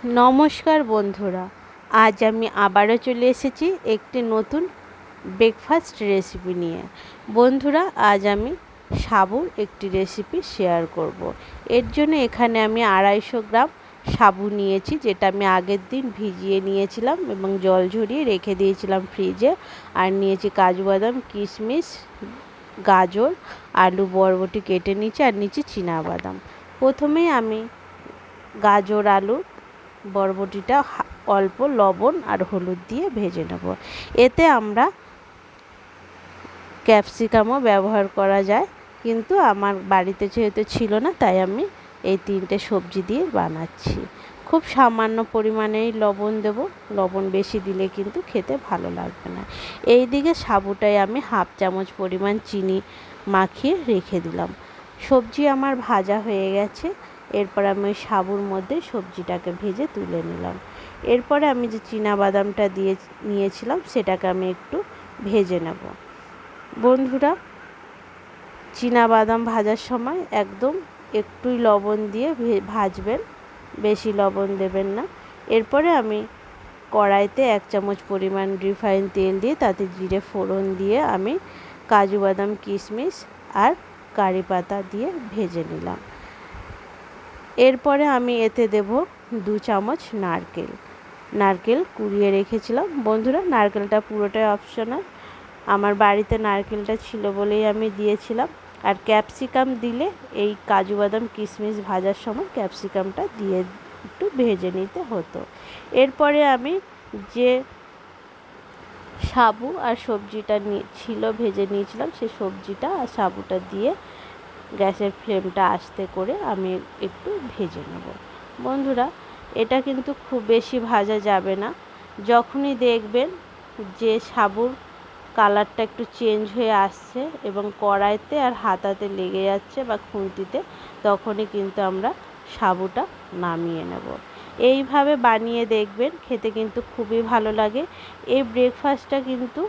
নমস্কার বন্ধুরা, আজ আমি আবারও চলে এসেছি একটি নতুন ব্রেকফাস্ট রেসিপি নিয়ে। বন্ধুরা, আজ আমি সাবুর একটি রেসিপি শেয়ার করব। এর জন্য এখানে আমি 250 গ্রাম সাবু নিয়েছি, যেটা আমি আগের দিন ভিজিয়ে নিয়েছিলাম এবং জল ঝরিয়ে রেখে দিয়েছিলাম ফ্রিজে। আর নিয়েছি কাজু বাদাম, কিশমিশ, গাজর, আলু, বরবটি কেটে নিয়েছি, আর নিয়েছি চিনাবাদাম। প্রথমেই আমি গাজর, আলু, বরবটিটা অল্প লবণ আর হলুদ দিয়ে ভেজে নেব। এতে আমরা ক্যাপসিকামও ব্যবহার করা যায়, কিন্তু আমার বাড়িতে যেহেতু ছিল না, তাই আমি এই 3টে সবজি দিয়ে বানাচ্ছি। খুব সামান্য পরিমাণেই লবণ দেব, লবণ বেশি দিলে কিন্তু খেতে ভালো লাগবে না। এই দিকে সাবুটায় আমি 1/2 চামচ পরিমাণ চিনি মাখিয়ে রেখে দিলাম। সবজি আমার ভাজা হয়ে গেছে। এরপর আমি ওই সাবুর মধ্যে সবজিটাকে ভেজে তুলে নিলাম। এরপরে আমি যে চিনাবাদামটা নিয়েছিলাম সেটাকে আমি একটু ভেজে নেব। বন্ধুরা, চিনাবাদাম ভাজার সময় একদম একটুই লবণ দিয়ে ভাজবেন, বেশি লবণ দেবেন না। এরপরে আমি কড়াইতে 1 চামচ পরিমাণ রিফাইন তেল দিয়ে তাতে জিরে ফোড়ন দিয়ে আমি কাজু বাদাম, কিশমিশ আর কারি পাতা দিয়ে ভেজে নিলাম। এরপরে আমি এতে দেব 2 চামচ নারকেল কুড়িয়ে রেখেছিলাম। বন্ধুরা, নারকেলটা পুরোটাই অপশনাল, আমার বাড়িতে নারকেলটা ছিল বলেই আমি দিয়েছিলাম। আর ক্যাপসিকাম দিলে এই কাজু বাদাম কিশমিশ ভাজার সময় ক্যাপসিকামটা দিয়ে একটু ভেজে নিতে হতো। এরপরে আমি যে সাবু আর সবজিটা ছিল ভেজে নিয়েছিলাম, সেই সবজিটা আর সাবুটা দিয়ে গ্যাসের ফ্লেমটা আস্তে করে আমি একটু ভেজে নেব। বন্ধুরা, এটা কিন্তু খুব বেশি ভাজা যাবে না। যখনই দেখবেন যে সাবুর কালারটা একটু চেঞ্জ হয়ে আসছে এবং কড়াইতে আর হাতাতে লেগে যাচ্ছে বা খুন্তিতে, তখনই কিন্তু আমরা সাবুটা নামিয়ে নেব। এইভাবে বানিয়ে দেখবেন, খেতে কিন্তু খুবই ভালো লাগে। এই ব্রেকফাস্টটা কিন্তু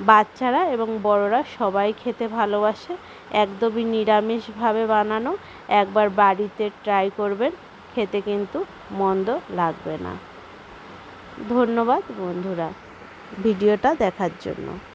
বাচ্চারা এবং বড়রা সবাই খেতে ভালোবাসে। একদমই নিরামিষভাবে বানানো। একবার বাড়িতে ট্রাই করবেন, খেতে কিন্তু মন্দ লাগবে না। ধন্যবাদ বন্ধুরা ভিডিওটা দেখার জন্য।